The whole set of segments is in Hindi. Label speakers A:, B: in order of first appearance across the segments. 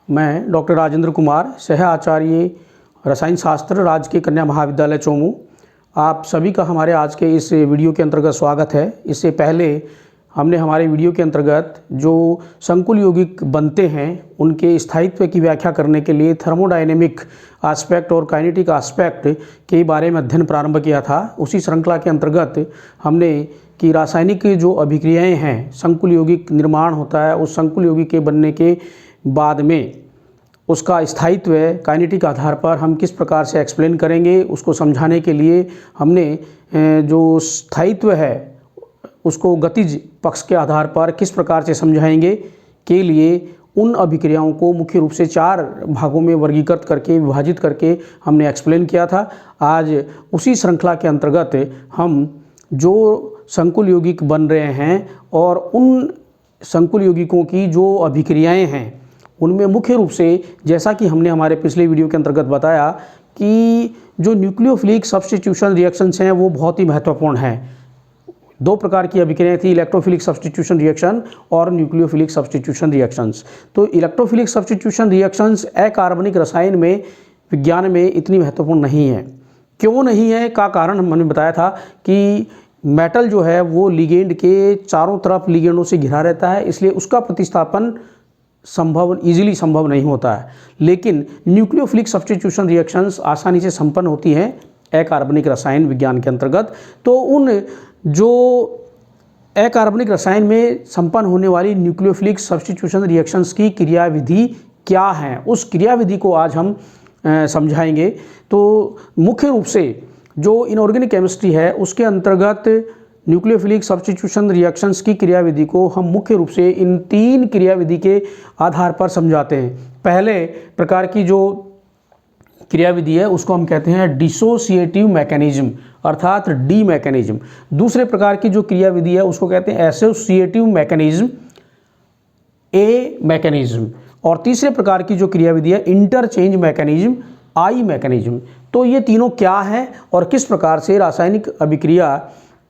A: मैं डॉक्टर राजेंद्र कुमार, सह आचार्य रसायन शास्त्र, राजकीय कन्या महाविद्यालय चोमू। आप सभी का हमारे आज के इस वीडियो के अंतर्गत स्वागत है। इससे पहले हमने हमारे वीडियो के अंतर्गत जो संकुल यौगिक बनते हैं उनके स्थायित्व की व्याख्या करने के लिए थर्मोडायनेमिक एस्पेक्ट और काइनेटिक एस्पेक्ट के बारे में अध्ययन प्रारंभ किया था। उसी श्रृंखला के अंतर्गत हमने कि रासायनिक जो अभिक्रियाएं हैं, संकुल यौगिक निर्माण होता है, उस संकुल यौगिक के बनने के बाद में उसका स्थायित्व काइनेटिक आधार पर हम किस प्रकार से एक्सप्लेन करेंगे, उसको समझाने के लिए हमने जो स्थायित्व है उसको गतिज पक्ष के आधार पर किस प्रकार से समझाएंगे के लिए उन अभिक्रियाओं को मुख्य रूप से 4 भागों में वर्गीकृत करके विभाजित करके हमने एक्सप्लेन किया था। आज उसी श्रृंखला के अंतर्गत हम जो संकुल यौगिक बन रहे हैं और उन संकुल यौगिकों की जो अभिक्रियाएं हैं उनमें मुख्य रूप से, जैसा कि हमने हमारे पिछले वीडियो के अंतर्गत बताया कि जो न्यूक्लियोफिलिक सब्स्टिट्यूशन रिएक्शंस हैं वो बहुत ही महत्वपूर्ण हैं। 2 प्रकार की अभिक्रियाएं थी, इलेक्ट्रोफिलिक सब्स्टिट्यूशन रिएक्शन और न्यूक्लियोफिलिक सब्स्टिट्यूशन रिएक्शंस। तो इलेक्ट्रोफिलिक सब्स्टिट्यूशन रिएक्शंस अकार्बनिक रसायन में, विज्ञान में इतनी महत्वपूर्ण नहीं है। क्यों नहीं है का कारण हमने बताया था कि मेटल जो है वो लिगेंड के चारों तरफ लिगेंडों से घिरा रहता है, इसलिए उसका प्रतिस्थापन इजीली संभव नहीं होता है। लेकिन न्यूक्लियोफिलिक सब्स्टिट्यूशन रिएक्शंस आसानी से संपन्न होती हैं अकार्बनिक रसायन विज्ञान के अंतर्गत। तो उन जो अकार्बनिक रसायन में संपन्न होने वाली न्यूक्लियोफिलिक सब्स्टिट्यूशन रिएक्शंस की क्रियाविधि क्या है, उस क्रियाविधि को आज हम समझाएंगे। तो मुख्य रूप से जो इनऑर्गेनिक केमिस्ट्री है उसके अंतर्गत न्यूक्लियोफिलिक सब्स्टिट्यूशन रिएक्शंस की क्रियाविधि को हम मुख्य रूप से इन 3 क्रियाविधि के आधार पर समझाते हैं। पहले प्रकार की जो क्रियाविधि है उसको हम कहते हैं डिसोसिएटिव मैकेनिज्म, अर्थात डी मैकेनिज्म। दूसरे प्रकार की जो क्रियाविधि है उसको कहते हैं एसोसिएटिव मैकेनिज्म, ए मैकेनिज्म। और तीसरे प्रकार की जो क्रियाविधि है इंटरचेंज मैकेनिज्म, आई मैकेनिज्म। तो ये तीनों क्या है और किस प्रकार से रासायनिक अभिक्रिया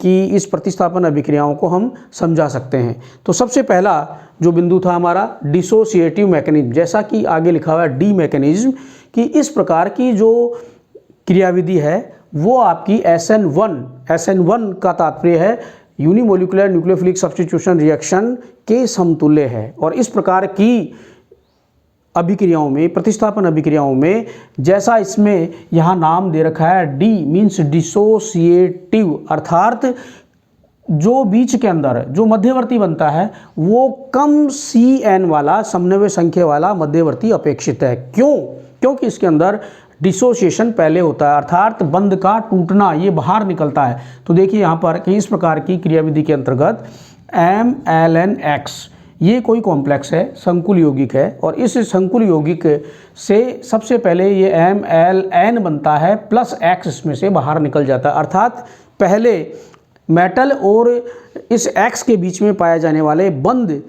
A: कि इस प्रतिस्थापन अभिक्रियाओं को हम समझा सकते हैं। तो सबसे पहला जो बिंदु था हमारा डिसोसिएटिव मैकेनिज्म, जैसा कि आगे लिखा हुआ है डी मैकेनिज्म, कि इस प्रकार की जो क्रियाविधि है वो आपकी SN1 का तात्पर्य है यूनिमोलिकुलर न्यूक्लियोफिलिक सब्स्टिट्यूशन रिएक्शन के समतुल्य है। और इस प्रकार की अभिक्रियाओं में, प्रतिस्थापन अभिक्रियाओं में, जैसा इसमें यहाँ नाम दे रखा है डी मीन्स डिसोसिएटिव, अर्थात जो बीच के अंदर जो मध्यवर्ती बनता है वो कम CN वाला, समन्वय संख्या वाला मध्यवर्ती अपेक्षित है। क्यों? क्योंकि इसके अंदर डिसोसिएशन पहले होता है, अर्थात बंध का टूटना, ये बाहर निकलता है। तो देखिए यहाँ पर कि इस प्रकार की क्रियाविधि के अंतर्गत MLNX ये कोई कॉम्प्लेक्स है, संकुल यौगिक है, और इस संकुल यौगिक से सबसे पहले ये MLN बनता है प्लस X इसमें से बाहर निकल जाता है। अर्थात पहले मेटल और इस X के बीच में पाए जाने वाले बंध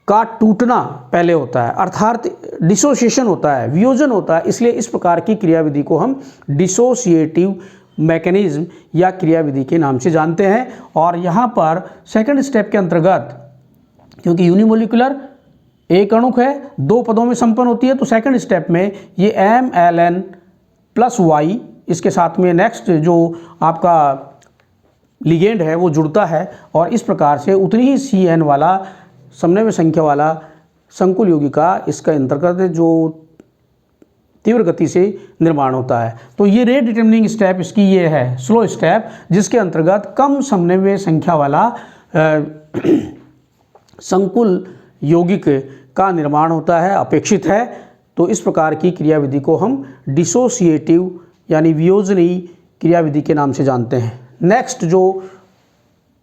A: का टूटना पहले होता है, अर्थात डिसोसिएशन होता है, वियोजन होता है। इसलिए इस प्रकार की क्रियाविधि को हम डिसोसिएटिव मैकेनिज्म या क्रियाविधि के नाम से जानते हैं। और यहाँ पर सेकंड स्टेप के अंतर्गत, क्योंकि यूनिमोलिकुलर एक अणुक है, 2 पदों में संपन्न होती है, तो सेकंड स्टेप में ये MLN प्लस Y इसके साथ में नेक्स्ट जो आपका लिगेंड है वो जुड़ता है, और इस प्रकार से उतनी ही CN वाला समन्वय संख्या वाला संकुल यौगिक का इसका अंतर्गत जो तीव्र गति से निर्माण होता है। तो ये रेट डिटरमिनिंग स्टेप इसकी ये है स्लो स्टेप, जिसके अंतर्गत कम समन्वय संख्या वाला संकुल यौगिक का निर्माण होता है, अपेक्षित है। तो इस प्रकार की क्रियाविधि को हम डिसोसिएटिव यानी वियोजनीय क्रियाविधि के नाम से जानते हैं। नेक्स्ट जो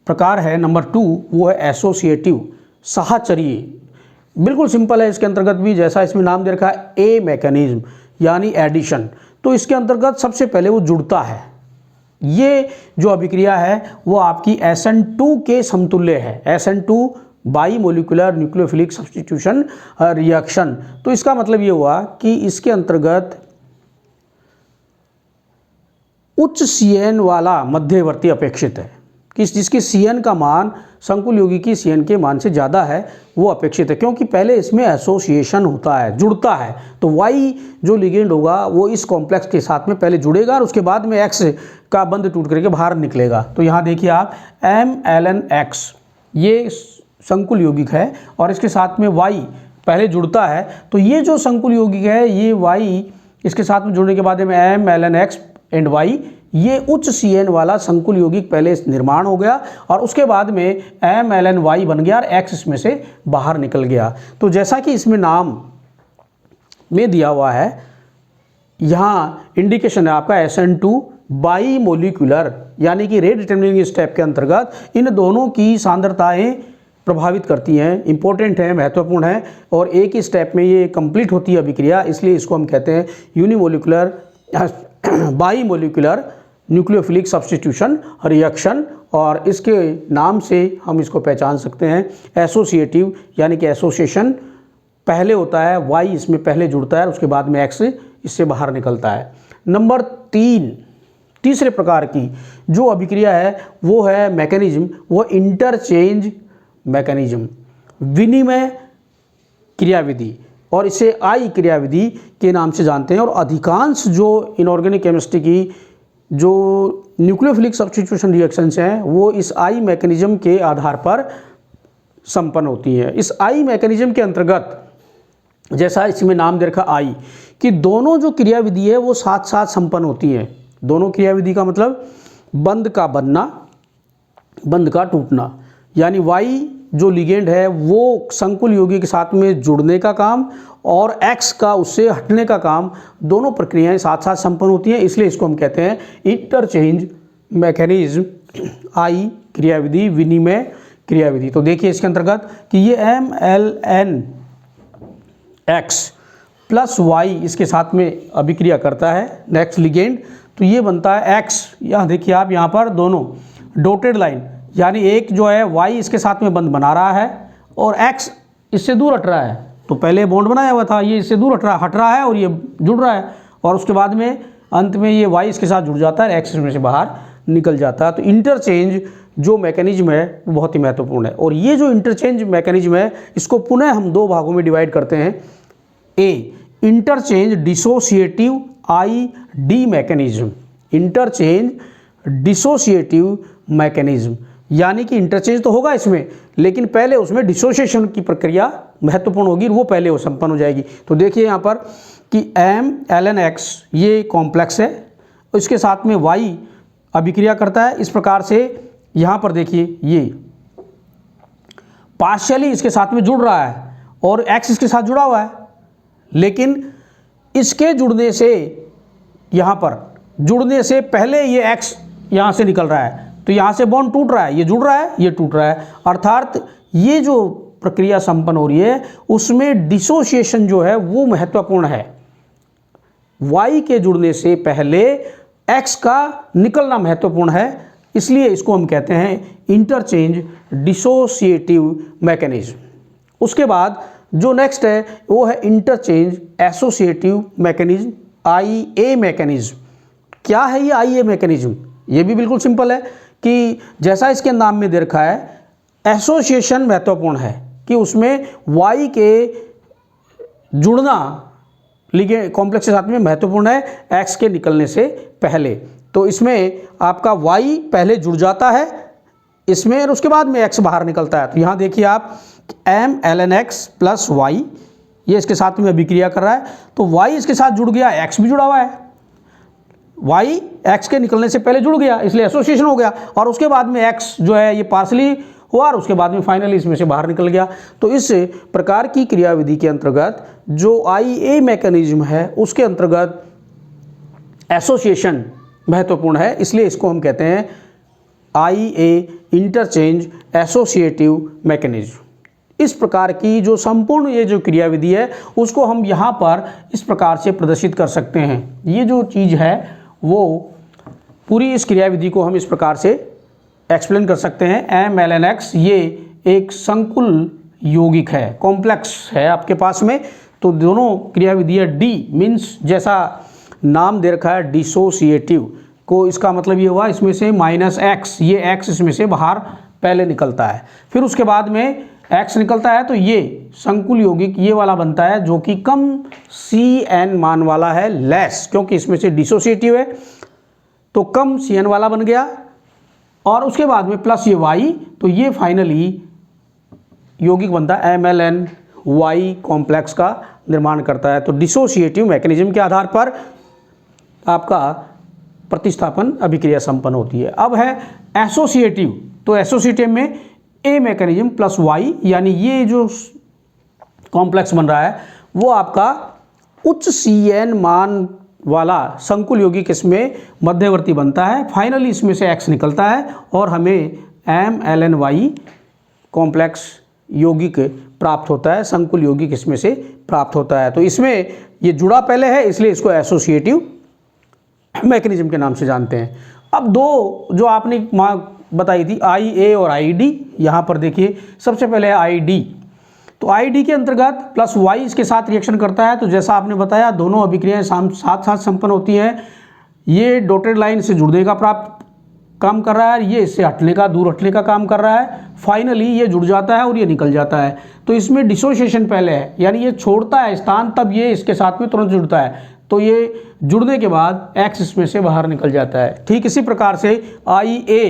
A: प्रकार है नंबर 2 वो है एसोसिएटिव, साहचर्य। बिल्कुल सिंपल है, इसके अंतर्गत भी जैसा इसमें नाम दे रखा है ए मैकेनिज्म यानी एडिशन। तो इसके अंतर्गत सबसे पहले वो जुड़ता है। ये जो अभिक्रिया है वो आपकी SN2 के समतुल्य है, SN2 by molecular nucleophilic substitution reaction. तो इसका मतलब ये हुआ कि इसके अंतर्गत उच्च CN वाला मध्यवर्ती अपेक्षित है। कि जिसकी Cn का मान संकुल यौगिक की Cn के मान से ज़्यादा है वो अपेक्षित है, क्योंकि पहले इसमें एसोसिएशन होता है, जुड़ता है। तो Y जो लिगेंड होगा वो इस कॉम्प्लेक्स के साथ में पहले जुड़ेगा और उसके बाद में X का बंध टूट करके बाहर निकलेगा। तो यहाँ देखिए आप MLNX ये संकुल यौगिक है और इसके साथ में Y पहले जुड़ता है। तो ये जो संकुल यौगिक है ये Y इसके साथ में जुड़ने के बाद में MLNX एंड Y ये उच्च Cn वाला संकुल यौगिक पहले निर्माण हो गया और उसके बाद में MLNY बन गया और X इसमें से बाहर निकल गया। तो जैसा कि इसमें नाम में दिया हुआ है, यहाँ इंडिकेशन है आपका SN2 बाई मोलिकुलर, यानी कि रेट डिटरमिनिंग स्टेप के अंतर्गत इन दोनों की सांद्रताएं प्रभावित करती हैं, इंपॉर्टेंट है, महत्वपूर्ण है और एक ही स्टेप में ये कंप्लीट होती है अभिक्रिया, इसलिए इसको हम कहते हैं unimolecular by molecular nucleophilic substitution reaction. और इसके नाम से हम इसको पहचान सकते हैं एसोसिएटिव, यानी कि एसोसिएशन पहले होता है, Y इसमें पहले जुड़ता है, उसके बाद में X इससे बाहर निकलता है। नंबर 3, तीसरे प्रकार की जो अभिक्रिया है वो है मैकेनिज्म, वो इंटरचेंज मैकेनिज्म, विनिमय क्रियाविधि, और इसे आई क्रियाविधि के नाम से जानते हैं। और अधिकांश जो इनऑर्गेनिक केमिस्ट्री की जो न्यूक्लियोफिलिक सब्स्टिट्यूशन रिएक्शंस हैं वो इस आई मैकेनिज्म के आधार पर संपन्न होती हैं। इस आई मैकेनिज्म के अंतर्गत जैसा इसमें नाम दे रखा आई कि दोनों जो क्रियाविधि है वो साथ साथ संपन्न होती हैं। दोनों क्रियाविधि का मतलब बंध का बनना, बंध का टूटना, यानी Y जो लिगेंड है वो संकुल यौगिक के साथ में जुड़ने का काम और X का उससे हटने का काम, दोनों प्रक्रियाएं साथ साथ संपन्न होती हैं, इसलिए इसको हम कहते हैं इंटरचेंज मैकेनिज्म, आई क्रियाविधि, विनिमय क्रियाविधि। तो देखिए इसके अंतर्गत कि ये MLNX प्लस Y इसके साथ में अभिक्रिया करता है नेक्स्ट लिगेंड, तो ये बनता है X। यहाँ देखिए आप, यहाँ पर दोनों डॉटेड लाइन, यानी एक जो है Y इसके साथ में बंध बना रहा है और X इससे दूर हट रहा है। तो पहले बॉन्ड बनाया हुआ था, ये इससे दूर हट रहा है और ये जुड़ रहा है, और उसके बाद में अंत में ये Y इसके साथ जुड़ जाता है, X इसमें से बाहर निकल जाता है। तो इंटरचेंज जो मैकेनिज्म है वो बहुत ही महत्वपूर्ण है। और ये जो इंटरचेंज मैकेनिज्म है इसको पुनः हम दो भागों में डिवाइड करते हैं। A, interchange dissociative I D mechanism, interchange dissociative mechanism, यानी कि इंटरचेंज तो होगा इसमें, लेकिन पहले उसमें डिसोसिएशन की प्रक्रिया महत्वपूर्ण होगी, वो पहले वो संपन्न हो जाएगी। तो देखिए यहाँ पर कि MLNX ये कॉम्प्लेक्स है, इसके साथ में Y अभिक्रिया करता है। इस प्रकार से यहाँ पर देखिए ये पार्शियली इसके साथ में जुड़ रहा है और X इसके साथ जुड़ा हुआ है, लेकिन इसके जुड़ने से, यहाँ पर जुड़ने से पहले ये X यहाँ से निकल रहा है, तो यहाँ से बॉन्ड टूट रहा है, ये जुड़ रहा है, ये टूट रहा है, अर्थात ये जो प्रक्रिया संपन्न हो रही है उसमें डिसोसिएशन जो है वो महत्वपूर्ण है। Y के जुड़ने से पहले X का निकलना महत्वपूर्ण है, इसलिए इसको हम कहते हैं इंटरचेंज डिसोसिएटिव मैकेनिज्म। उसके बाद जो नेक्स्ट है वो है interchange associative mechanism, IA mechanism. क्या है ये IA मैकेनिज्म? ये भी बिल्कुल सिंपल है कि जैसा इसके नाम में दे रखा है, एसोसिएशन महत्वपूर्ण है कि उसमें Y के जुड़ना लिगेंड कॉम्प्लेक्स के साथ में महत्वपूर्ण है X के निकलने से पहले। तो इसमें आपका Y पहले जुड़ जाता है इसमें और उसके बाद में X बाहर निकलता है। तो यहाँ देखिए आप MLNX प्लस Y ये इसके साथ में अभिक्रिया कर रहा है, तो Y इसके साथ जुड़ गया, X भी जुड़ा हुआ है, Y X के निकलने से पहले जुड़ गया इसलिए एसोसिएशन हो गया, और उसके बाद में X जो है ये पार्शली हुआ और उसके बाद में फाइनली इसमें से बाहर निकल गया। तो इस प्रकार की क्रियाविधि के अंतर्गत जो IA मैकेनिज्म है उसके अंतर्गत एसोसिएशन महत्वपूर्ण है, इसलिए इसको हम कहते हैं IA इंटरचेंज एसोसिएटिव मैकेनिज्म। इस प्रकार की जो संपूर्ण ये जो क्रियाविधि है उसको हम यहाँ पर इस प्रकार से प्रदर्शित कर सकते हैं। ये जो चीज़ है वो पूरी इस क्रियाविधि को हम इस प्रकार से एक्सप्लेन कर सकते हैं। MLNX ये एक संकुल यौगिक है, कॉम्प्लेक्स है आपके पास में, तो दोनों क्रियाविधि है D मीन्स जैसा नाम दे रखा है डिसोसिएटिव, को इसका मतलब ये हुआ इसमें से -x, ये x इसमें से बाहर पहले निकलता है, फिर उसके बाद में x निकलता है तो ये संकुल यौगिक ये वाला बनता है जो कि कम CN मान वाला है, लेस, क्योंकि इसमें से डिसोसिएटिव है तो कम CN वाला बन गया, और उसके बाद में प्लस ये Y, तो ये फाइनली यौगिक बनता है MLNY कॉम्प्लेक्स का निर्माण करता है। तो डिसोसिएटिव मैकेनिज्म के आधार पर आपका प्रतिस्थापन अभिक्रिया संपन्न होती है। अब है एसोसिएटिव, तो एसोसिएटिव में ए मैकेनिज्म प्लस वाई, यानी ये जो कॉम्प्लेक्स बन रहा है वो आपका उच्च CN मान वाला संकुल यौगिक इसमें मध्यवर्ती बनता है, फाइनली इसमें से X निकलता है और हमें MLNY कॉम्प्लेक्स यौगिक प्राप्त होता है, संकुल यौगिक इसमें से प्राप्त होता है। तो इसमें ये जुड़ा पहले है इसलिए इसको एसोसिएटिव मैकेनिज्म के नाम से जानते हैं। अब दो जो आपने बताई थी IA और ID, यहाँ पर देखिए सबसे पहले है ID, तो ID के अंतर्गत प्लस Y इसके साथ रिएक्शन करता है, तो जैसा आपने बताया दोनों अभिक्रियाएं साथ साथ संपन्न होती हैं। ये डॉटेड लाइन से जुड़ने का काम कर रहा है, ये इससे हटने का, दूर हटने का काम कर रहा है, फाइनली ये जुड़ जाता है और ये निकल जाता है। तो इसमें डिसोसिएशन पहले है, यानी ये छोड़ता है स्थान तब ये इसके साथ में तुरंत जुड़ता है, तो ये जुड़ने के बाद X इसमें से बाहर निकल जाता है। ठीक इसी प्रकार से IA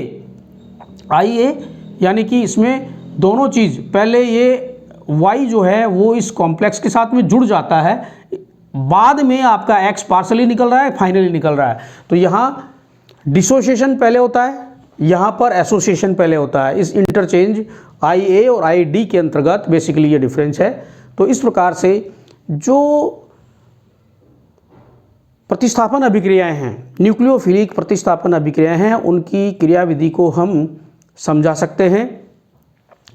A: यानी कि इसमें दोनों चीज़, पहले ये Y जो है वो इस कॉम्प्लेक्स के साथ में जुड़ जाता है, बाद में आपका X पार्सली निकल रहा है, फाइनली निकल रहा है। तो यहाँ डिसोसिएशन पहले होता है, यहाँ पर एसोसिएशन पहले होता है। इस इंटरचेंज IA और ID के अंतर्गत बेसिकली ये डिफरेंस है। तो इस प्रकार से जो प्रतिस्थापन अभिक्रियाएं हैं, न्यूक्लियोफिलिक प्रतिस्थापन अभिक्रियाएं हैं, उनकी क्रियाविधि को हम समझा सकते हैं।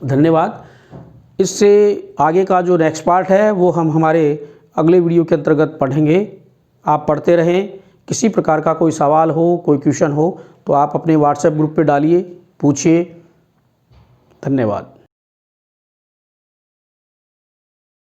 A: धन्यवाद। इससे आगे का जो नेक्स्ट पार्ट है वो हम हमारे अगले वीडियो के अंतर्गत पढ़ेंगे। आप पढ़ते रहें। किसी प्रकार का कोई सवाल हो, कोई क्वेश्चन हो तो आप अपने व्हाट्सएप ग्रुप पे डालिए, पूछिए। धन्यवाद।